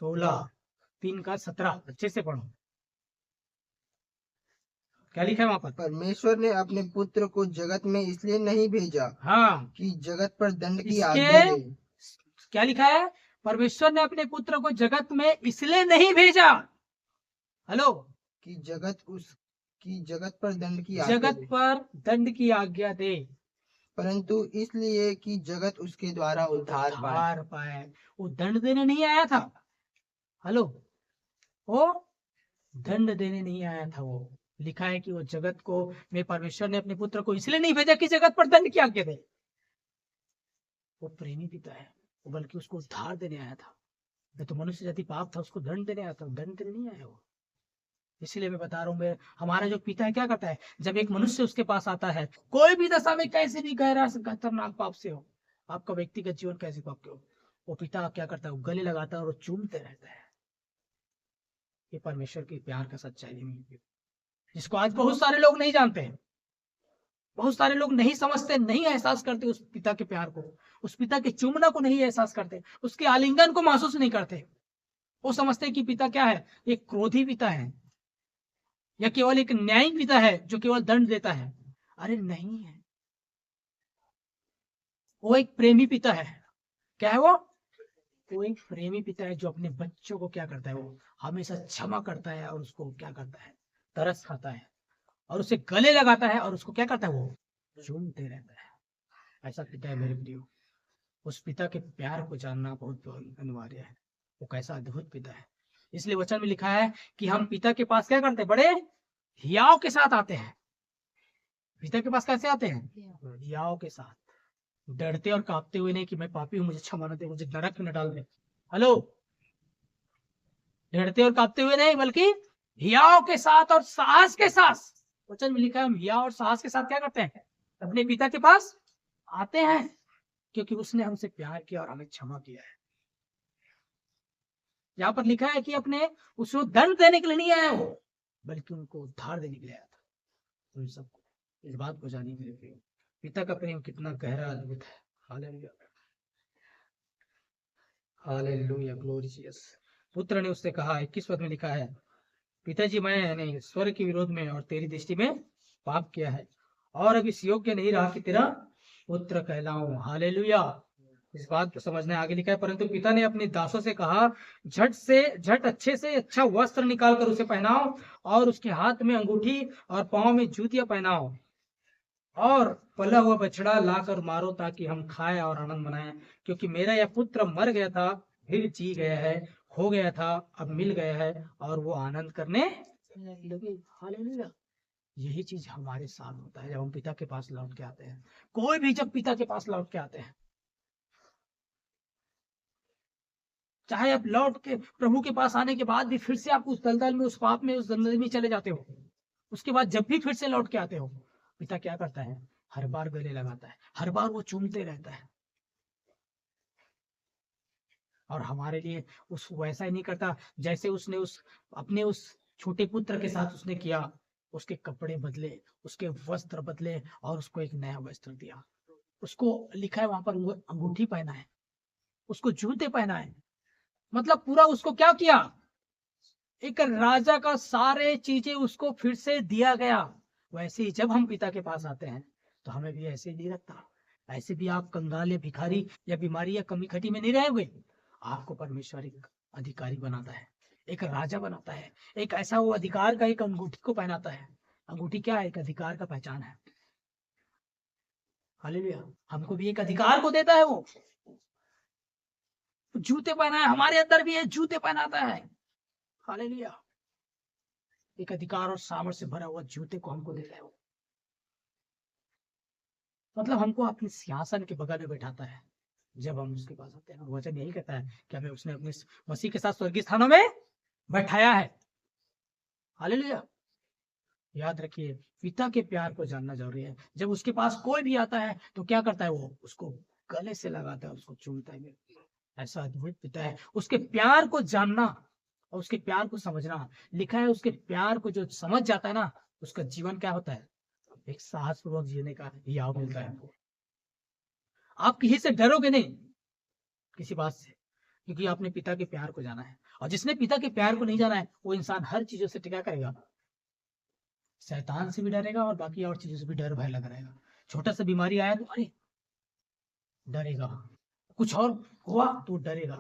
16 3 का 17 अच्छे से पढ़ो। क्या लिखा है वहां पर? परमेश्वर ने अपने पुत्र को जगत में इसलिए नहीं भेजा हाँ, कि जगत पर दंड की इसके आज्ञा दे। क्या लिखा है? परमेश्वर ने अपने पुत्र को जगत में इसलिए नहीं भेजा, हेलो, कि जगत पर दंड की आज्ञा जगत दे, पर दंड की आज्ञा दे, परंतु इसलिए कि जगत उसके द्वारा उद्धार पाए। पाए। वो दंड देने नहीं आया था, हेलो, वो दंड देने नहीं आया था। वो लिखा है कि वो जगत को, मैं परमेश्वर ने अपने पुत्र को इसलिए नहीं भेजा कि जगत पर दंड की आज्ञा दे। वो प्रेमी पिता है, वो बल्कि उसको उद्धार देने आया था। मैं तो मनुष्य जाति पाप था, उसको दंड देने आया था, दंड देने नहीं आया वो। इसीलिए मैं बता रहा हूँ, मैं हमारा जो पिता है क्या करता है, जब एक मनुष्य उसके पास आता है, कोई भी दशा में कैसे भी गहरा खतरनाक पाप से हो, आपका व्यक्तिगत जीवन कैसे पाप के हो, वो पिता क्या करता है, वो गले लगाता है और वो चूमते रहता है। ये परमेश्वर के प्यार का सच्चाई है, जिसको आज बहुत सारे लोग नहीं जानते हैं, बहुत सारे लोग नहीं समझते, नहीं एहसास करते उस पिता के प्यार को, उस पिता के चुम्बना को नहीं एहसास करते, उसके आलिंगन को महसूस नहीं करते। वो समझते हैं कि पिता क्या है, एक क्रोधी पिता है या केवल एक न्यायिक पिता है जो केवल दंड देता है। अरे नहीं है, वो एक प्रेमी पिता है। क्या है वो? वो एक प्रेमी पिता है जो अपने बच्चों को क्या करता है, वो हमेशा क्षमा करता है और उसको क्या करता है, तरस खाता है और उसे गले लगाता है और उसको क्या करता है, वो चूमते रहता है। ऐसा पिता है मेरे प्रियो। उस पिता के प्यार को जानना बहुत अनिवार्य है। वो कैसा अद्भुत पिता है। इसलिए वचन में लिखा है कि हम पिता के पास क्या करते हैं, बड़े हियाव के साथ आते हैं। पिता के पास कैसे आते हैं? हियाव के साथ, डरते और कांपते हुए नहीं कि मैं पापी हूं, मुझे क्षमा न दे, मुझे नरक में न डाल दे। हेलो, डरते और कांपते हुए नहीं, बल्कि हियाव के साथ और साहस के साथ। वचन में लिखा है हम हियाव और साहस के साथ क्या करते हैं, अपने पिता के पास आते हैं, क्योंकि उसने हमसे प्यार किया और हमें क्षमा किया है। यहाँ पर लिखा है कि अपने उसको दंड देने के लिए नहीं आया वो, बल्कि उनको उद्धार देने के लिए आया था। उन सबको इस बात को जानिए मेरे प्रिय, पिता का प्रेम कितना गहरा अद्भुत है। Hallelujah, hallelujah, glory Jesus. पुत्र ने उससे कहा, 21 पद में लिखा है, पिताजी मैंने स्वर्ग के विरोध में और तेरी दृष्टि में पाप किया है और अब इस योग्य नहीं रहा कि तेरा पुत्र कहलाऊं। हालेलुया। इस बात को समझने आगे लिखा है, परंतु पिता ने अपने दासों से कहा, झट अच्छे से अच्छा वस्त्र निकाल कर उसे पहनाओ और उसके हाथ में अंगूठी और पांव में जूतियां पहनाओ और पला हुआ बछड़ा लाकर मारो ताकि हम खाएं और आनंद मनाएं, क्योंकि मेरा यह पुत्र मर गया था, फिर जी गया है, हो गया था, अब मिल गया है और वो आनंद करने लगे। हालेलुया। यही चीज हमारे साथ होता है जब हम पिता के पास लौट के आते हैं। कोई भी जब पिता के पास लौट के आते हैं, चाहे आप लौट के प्रभु के पास आने के बाद भी फिर से आप उस दलदल में, उस पाप में, उस दलदल में चले जाते हो, उसके बाद जब भी फिर से लौट के आते हो, पिता क्या करता है, हर बार गले लगाता है, हर बार वो चूमते रहता है। और हमारे लिए उस वैसा ही नहीं करता जैसे उसने उस अपने उस छोटे पुत्र के साथ उसने किया। उसके कपड़े बदले, उसके वस्त्र बदले और उसको एक नया वस्त्र दिया। उसको लिखा है वहां पर, वो अंगूठी पहना है, उसको जूते पहना है, मतलब पूरा उसको क्या किया, एक राजा का सारे चीजें उसको फिर से दिया गया। वैसे ही जब हम पिता के पास आते हैं तो हमें भी ऐसे ही नहीं रखता। ऐसे भी आप कंगाल या भिखारी या बीमारी या कमी खटी में नहीं रहोगे। आपको परमेश्वर एक अधिकारी बनाता है, एक राजा बनाता है, एक ऐसा वो अधिकार का एक अंगूठी को पहनाता है। अंगूठी क्या है? एक अधिकार का पहचान है। हालेलुया। हमको भी एक अधिकार को देता है वो। जूते पहना है, हमारे अंदर भी है, जूते पहनाता है। हालेलुया। एक अधिकार और सामर्थ्य से भरा हुआ जूते को हमको देता है वो। मतलब हमको अपने सिंहासन के बगल में बैठाता है जब हम उसके पास आते हैं। और वचन यही कहता है कि हमें उसने अपने मसीह के साथ स्वर्गीय स्थानों में बैठाया है। हालेलुया। याद रखिए, पिता के प्यार को जानना जरूरी है। जब उसके पास कोई भी आता है तो क्या करता है? वो उसको गले से लगाता है, उसको चूमता है। ऐसा अद्भुत पिता है। उसके प्यार को जानना और उसके प्यार को समझना। लिखा है उसके प्यार को जो समझ जाता है ना, उसका जीवन क्या होता है? एक साहस पूर्वक जीने का याव मिलता है हमको। आप किसी से डरोगे नहीं, किसी बात से, क्योंकि आपने पिता के प्यार को जाना है। और जिसने पिता के प्यार को नहीं जाना है, वो इंसान हर चीजों से क्या करेगा? शैतान से भी डरेगा और बाकी और चीजों से भी डर भय लगा रहेगा। छोटा सा बीमारी आया तो अरे डरेगा, कुछ और हुआ तो डरेगा।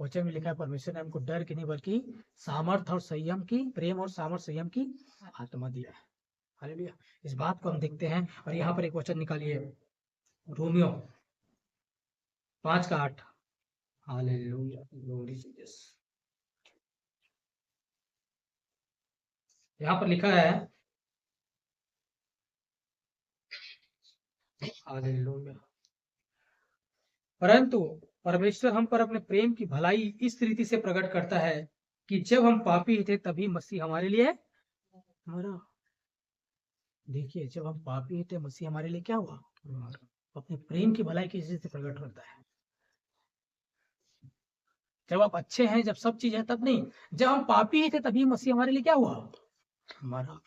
वचन में लिखा है परमेश्वर ने हमको डर की नहीं बल्कि सामर्थ और संयम की, प्रेम और सामर्थ संयम की आत्मा दिया है। हालेलुया। इस बात को हम देखते हैं। और यहाँ पर एक वचन निकालिए, रोमियो 5:8। Hallelujah, glory Jesus. यहाँ पर लिखा है, हालेलुया, परंतु परमेश्वर हम पर अपने प्रेम की भलाई इस रीति से प्रकट करता है कि जब हम पापी थे तभी मसीह हमारे लिए मरा। देखिए, जब हम पापी थे मसीह हमारे लिए क्या हुआ? मरा। अपने प्रेम की भलाई किस रीति से प्रकट करता है? जब आप अच्छे हैं, जब सब चीज है तब नहीं। जब हम पापी थे तभी मसीह हमारे लिए क्या हुआ? मरा।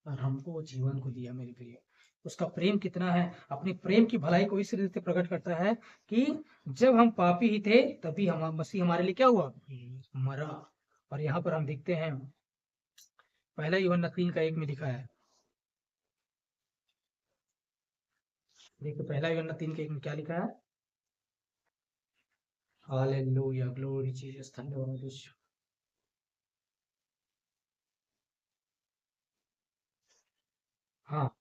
और हमको वो जीवन को दिया। मेरे प्रिय, उसका प्रेम कितना है! अपनी प्रेम की भलाई को इस रीति से प्रकट करता है कि जब हम पापी ही थे तभी हम मसीह हमारे लिए क्या हुआ? मरा। और यहाँ पर हम देखते हैं, पहला यूहन्ना 3:1 में लिखा है। देखो, पहला यूहन्ना 3:1 में क्या लिखा है? हालेलुया, ग्लोरी जीसस, धन्यवाद यीशु। हाँ,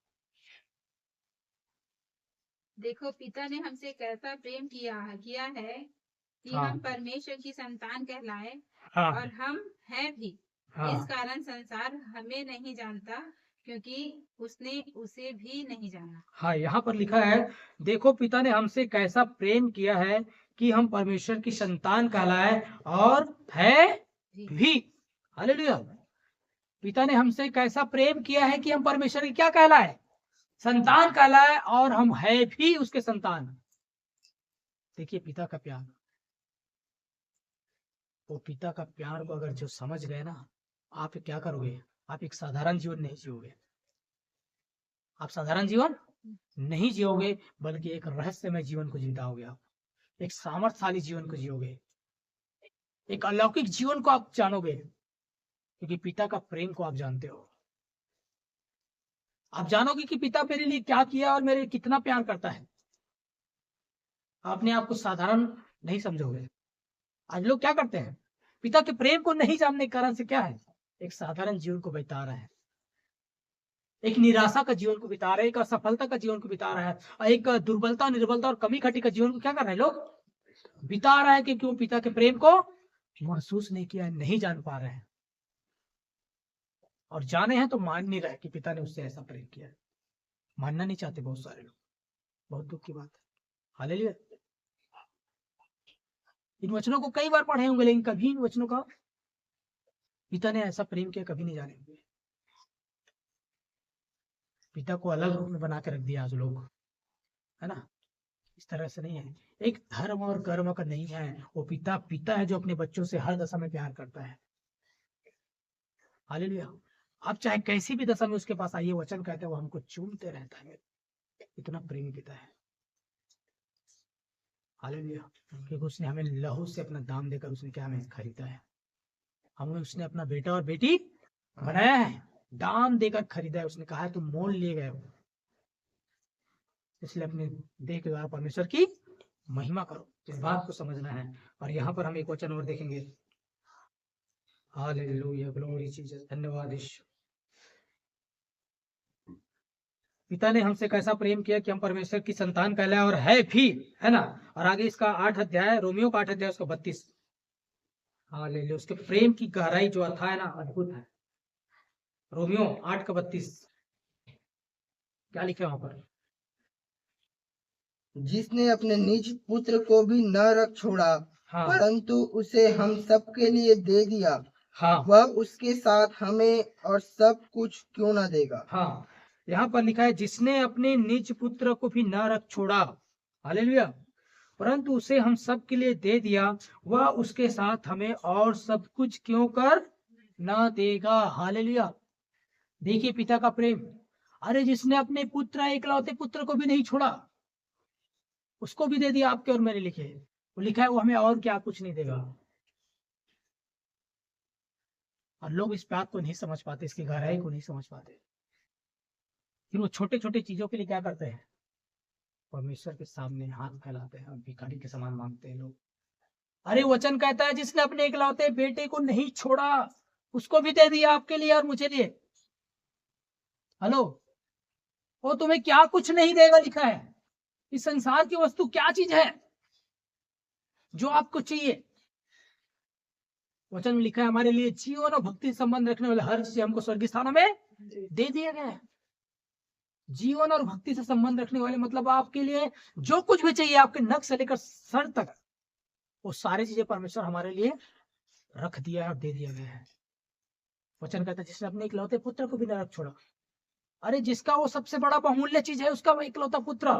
देखो, पिता ने हमसे कैसा प्रेम किया है कि हाँ, हम परमेश्वर की संतान कहलाए, हाँ, और हम हैं भी। इस हाँ, कारण संसार हमें नहीं जानता, क्योंकि उसने उसे भी नहीं जाना। हाँ। यहाँ पर लिखा है, देखो पिता ने हमसे कैसा प्रेम किया है कि हम परमेश्वर की संतान कहलाए और है जी। भी। हालेलुया। पिता ने हमसे कैसा प्रेम किया है कि हम परमेश्वर की क्या कहलाए? संतान कहलाए, और हम है भी उसके संतान। देखिए, पिता का प्यार, वो पिता का प्यार को अगर जो समझ गए ना, आप क्या करोगे? आप एक साधारण जीवन नहीं जियोगे। आप साधारण जीवन नहीं जियोगे, बल्कि एक रहस्यमय जीवन को जिताओगे। आप एक सामर्थ्यशाली जीवन को जियोगे, एक अलौकिक जीवन को आप जानोगे, क्योंकि पिता का प्रेम को आप जानते हो। आप जानोगे कि पिता मेरे लिए क्या किया और मेरे कितना प्यार करता है। अपने आप को साधारण नहीं समझोगे। आज लोग क्या करते हैं? पिता के प्रेम को नहीं जानने के कारण से क्या है? एक साधारण जीवन को बिता रहा है, एक निराशा का जीवन को बिता रहा है, एक असफलता का जीवन को बिता रहा है, और एक दुर्बलता, निर्बलता और कमी खटी का जीवन को क्या कर रहे हैं लोग? बिता रहा है, क्योंकि वो पिता के प्रेम को महसूस नहीं किया है, नहीं जान पा रहे हैं। और जाने हैं तो मान नहीं रहे कि पिता ने उससे ऐसा प्रेम किया है। मानना नहीं चाहते बहुत सारे लोग। बहुत दुख की बात है। हालेलुया। इन वचनों को कई बार पढ़े होंगे, लेकिन कभी इन वचनों का पिता ने ऐसा प्रेम किया कभी नहीं जाने होंगे। पिता को अलग रूप में बना के रख दिया आज लोग, है ना? इस तरह से नहीं है। एक धर्म और कर्म का नहीं है। वो पिता पिता है जो अपने बच्चों से हर दशा में प्यार करता है। हालेलुया। आप चाहे कैसी भी दशा में उसके पास आइए, वचन कहते हैं वो हमको चूमते रहता है। इतना प्रेमी पिता है। हालेलुया। क्योंकि उसने हमें लहू से अपना दाम देकर उसने क्या हमें खरीदा है। हमें उसने अपना बेटा और बेटी बनाया है, दाम देकर खरीदा है। उसने कहा है तुम मोल लिए गए हो, इसलिए अपने देह के द्वारा परमेश्वर की महिमा करो। इस बात को समझना है। और यहाँ पर हम एक वचन और देखेंगे। हालेलुया, ग्लोरी जीसस, धन्यवाद यीशु। पिता ने हमसे कैसा प्रेम किया कि हम परमेश्वर की संतान कहलाए और है भी, है ना। और आगे इसका 8 अध्याय, रोमियो का 8 अध्याय, उसका 32। हालेलुया, उसके प्रेम की गहराई जो अथाह है ना, अद्भुत है। रोमियो 8 का 32 क्या लिखे वहां पर? जिसने अपने निज पुत्र को भी न रख छोड़ा, हाँ परंतु उसे हम सबके लिए दे दिया, हाँ वह उसके साथ हमें और सब कुछ क्यों न देगा। हाँ, यहाँ पर लिखा है जिसने अपने निज पुत्र को भी न रख छोड़ा, हालेलुया, परंतु उसे हम सब के लिए दे दिया, वह उसके साथ हमें और सब कुछ क्यों कर ना देगा। हालेलुया, देखिए पिता का प्रेम। अरे जिसने अपने पुत्र, एकलौते पुत्र को भी नहीं छोड़ा, उसको भी दे दिया आपके और मेरे लिखे। वो लिखा है वो हमें और क्या कुछ नहीं देगा। और लोग इस बात को नहीं समझ पाते, इसकी गहराई को नहीं समझ पाते। फिर वो छोटे छोटे चीजों के लिए क्या करते हैं? परमेश्वर के सामने हाथ फैलाते हैं और भिखारी के समान मांगते हैं लोग। अरे वचन कहता है जिसने अपने इकलौते बेटे को नहीं छोड़ा, उसको भी दे दिया आपके लिए और मुझे लिए। हेलो, वो तुम्हें क्या कुछ नहीं देगा, लिखा है। इस संसार की वस्तु क्या चीज है जो आपको चाहिए? वचन में लिखा है हमारे लिए जीवन और भक्ति संबंध रखने वाले हर चीज हमको स्वर्गीय स्थानों में दे दिया गया है। जीवन और भक्ति से संबंध रखने वाले मतलब आपके लिए जो कुछ भी चाहिए, आपके नख से लेकर सर तक, वो सारी चीजें परमेश्वर हमारे लिए रख दिया है और दे दिया गया है। वचन कहता है जिसने अपने इकलौते पुत्र को भी न रख छोड़ा। अरे जिसका वो सबसे बड़ा बहुमूल्य चीज है, उसका वो इकलौता पुत्र।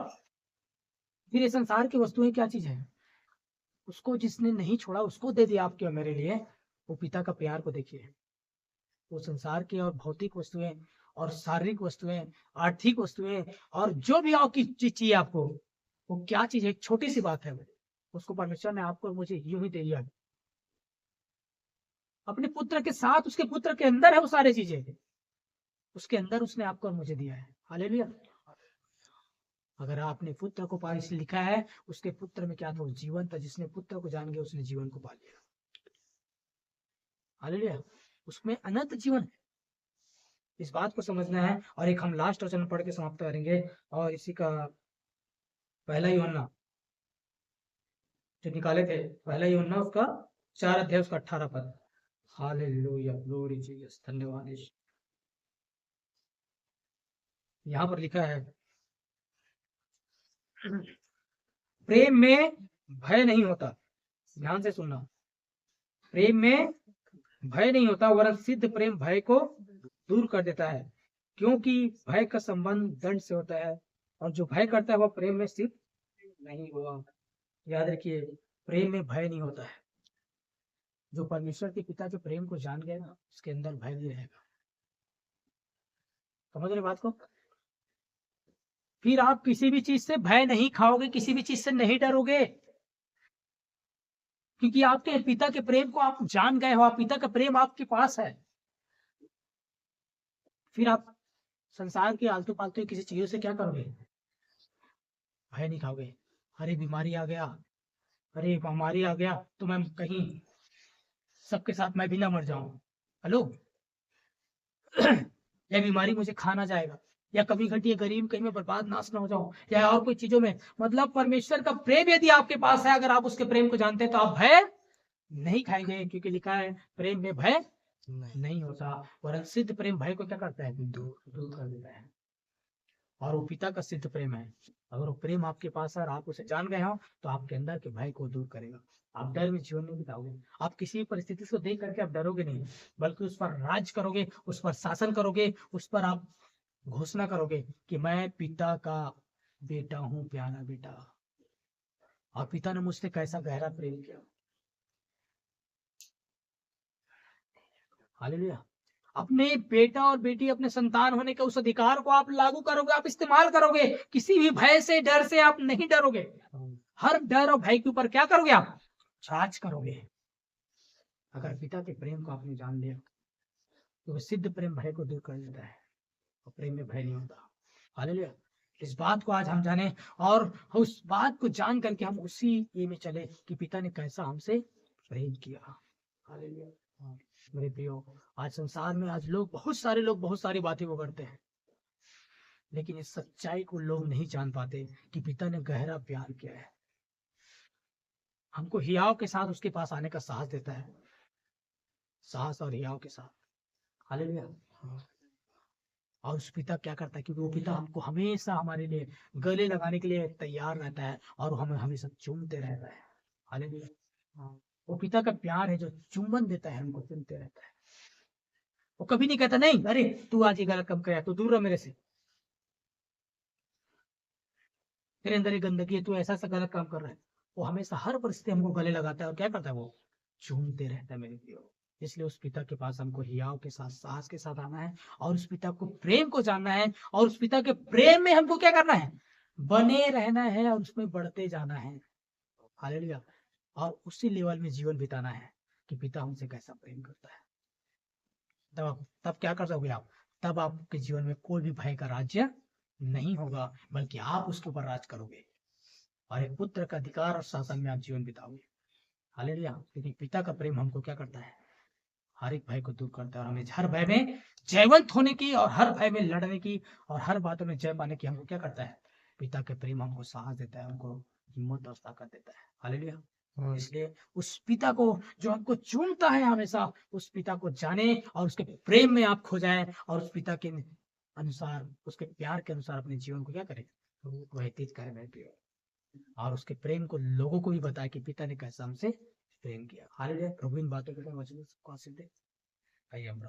फिर ये संसार की वस्तुएं क्या चीज है? उसको जिसने नहीं छोड़ा, उसको दे दिया आपके और मेरे लिए। वो पिता का प्यार को देखिए। वो संसार की और भौतिक वस्तुएं और शारीरिक वस्तुएं, आर्थिक वस्तुएं और जो भी आपकी चीज चाहिए आपको, वो क्या चीज है? एक छोटी सी बात है वो। उसको परमेश्वर ने आपको और मुझे यूं ही दे दिया। अपने पुत्र के साथ, उसके पुत्र के अंदर है वो सारी चीजें। उसके अंदर उसने आपको और मुझे दिया है। हालेलुया। अगर आपने पुत्र को पा, इसलिए लिखा है उसके पुत्र में क्या था? वो जीवन था। जिसने पुत्र को जान गया उसने जीवन को पा लिया। हालेलुया, उसमें अनंत जीवन है। इस बात को समझना है। और एक हम लास्ट वचन पढ़ के समाप्त करेंगे, और इसी का पहला यूहन्ना जो निकाले थे, पहला यूहन्ना उसका 4 अध्याय उसका 18 पद। हालेलुया, ग्लोरी जीसस, धन्यवाद यीशु। यहाँ पर लिखा है प्रेम में भय नहीं होता। ध्यान से सुनना, प्रेम में भय नहीं होता, वरन सिद्ध प्रेम भय को दूर कर देता है, क्योंकि भय का संबंध दंड से होता है, और जो भय करता है वह प्रेम में सिद्ध नहीं हुआ। याद रखिए, प्रेम में भय नहीं होता है। जो परमेश्वर के पिता के प्रेम को जान गया ना, उसके अंदर भय नहीं रहेगा। समझ रहे बात को? फिर आप किसी भी चीज से भय नहीं खाओगे, किसी भी चीज से नहीं डरोगे, क्योंकि आपके पिता के प्रेम को आप जान गए हो। आप पिता का प्रेम आपके पास है। फिर आप संसार की आलतू फालतू किसी चीजों से क्या करोगे? भय नहीं खाओगे। अरे बीमारी आ गया, अरे महामारी आ गया, तो मैं कहीं सबके साथ मैं भी ना मर जाऊं। हेलो, या बीमारी मुझे खा ना जाएगा, या कभी घटी गरीब कहीं मैं बर्बाद नाश ना हो जाऊं, या और कोई चीजों में। मतलब परमेश्वर का प्रेम यदि आपके पास है, अगर आप उसके प्रेम को जानते हैं, तो आप भय नहीं खाएंगे, क्योंकि लिखा है प्रेम में भय नहीं होता, वरन सिद्ध प्रेम भय को क्या करता है? दूर कर देता है। और वो पिता का सिद्ध प्रेम है। अगर वो प्रेम आपके पास है और आप उसे जान गए हो, तो आपके अंदर के भय को दूर करेगा। आप डर में जीवन नहीं बिताओगे। आप किसी भी परिस्थिति को देख करके आप डरोगे नहीं, बल्कि उस पर राज करोगे, उस पर शासन करोगे, उस पर आप घोषणा करोगे कि मैं पिता का बेटा हूं, प्यारा बेटा। और पिता ने मुझसे कैसा गहरा प्रेम किया। हालेलुया। अपने बेटा और बेटी, अपने संतान होने के उस अधिकार को आप लागू करोगे, आप इस्तेमाल करोगे। किसी भी भय से, डर से आप नहीं डरोगे। हर डर और भय के ऊपर क्या करोगे? आप राज करोगे। अगर पिता के प्रेम को आपने जान लिया, तो वह सिद्ध प्रेम भय को दूर कर देता है, और प्रेम में भय नहीं होता। हालेलुया। इस बात को आज हम जाने और उस बात को जान करके हम उसी ये में चले कि पिता ने कैसा हमसे प्रेम किया। हालेलुया। हाँ, मेरे प्रियो, आज संसार में आज लोग बहुत सारे लोग बहुत सारी बातें वो करते हैं, लेकिन इस सच्चाई को लोग नहीं जान पाते कि पिता ने गहरा प्यार किया है। हमको हियाव के साथ उसके पास आने का साहस देता है, साहस और हियाव के साथ। हालेलुया। हाँ। और उस पिता क्या करता है, क्योंकि वो पिता हमको हमेशा हमारे लिए गले लगाने के लिए तैयार रहता है और वो हमें हमेशा चूमते रहता है। हालेलुया। हाँ। वो पिता का प्यार है जो चुंबन देता है, हमको चुमते रहता है। वो कभी नहीं कहता नहीं अरे तू आज ये गलत काम कर, तू दूर रह मेरे से, तेरे अंदर ये गंदगी है, तू ऐसा सा गलत काम कर रहा है। वो हमेशा हर परिस्थिति हमको गले लगाता है और क्या करता है, वो चूमते रहता है मेरे प्रियो। इसलिए उस पिता के पास हमको हियाव के साथ साहस के साथ आना है और उस पिता को प्रेम को जानना है और उस पिता के प्रेम में हमको क्या करना है, बने रहना है और उसमें बढ़ते जाना है। हालेलुया। और उसी लेवल में जीवन बिताना है कि पिता हमसे कैसा प्रेम करता है। तब क्या कर सकोगे आप, तब आपके जीवन में कोई भी भय का राज्य नहीं होगा, बल्कि आप उसके ऊपर राज करोगे और एक पुत्र का अधिकार और शासन में आप जीवन बिताओगे। हालेलुया। क्योंकि पिता का प्रेम हमको क्या करता है, हर एक भय को दूर करता है और हमें हर भय में जयवंत होने की और हर भय में लड़ने की और हर बातों में जय पाने की हमको क्या करता है, पिता के प्रेम हमको साहस देता है, हमको हिम्मत और ताकत देता है। हालेलुया। इसलिए उस पिता को जो हमको चूमता है हमेशा, उस पिता को जाने और उसके प्रेम में आप खो जाए और उस पिता के अनुसार, उसके प्यार के अनुसार अपने जीवन को क्या करें, व्यतीत करें मेरे प्रिय। और उसके प्रेम को लोगों को भी बताया कि पिता ने कैसा हमसे प्रेम किया। हालेलुया। प्रभु इन बातों के वचनों को आशीष दे। आइए हम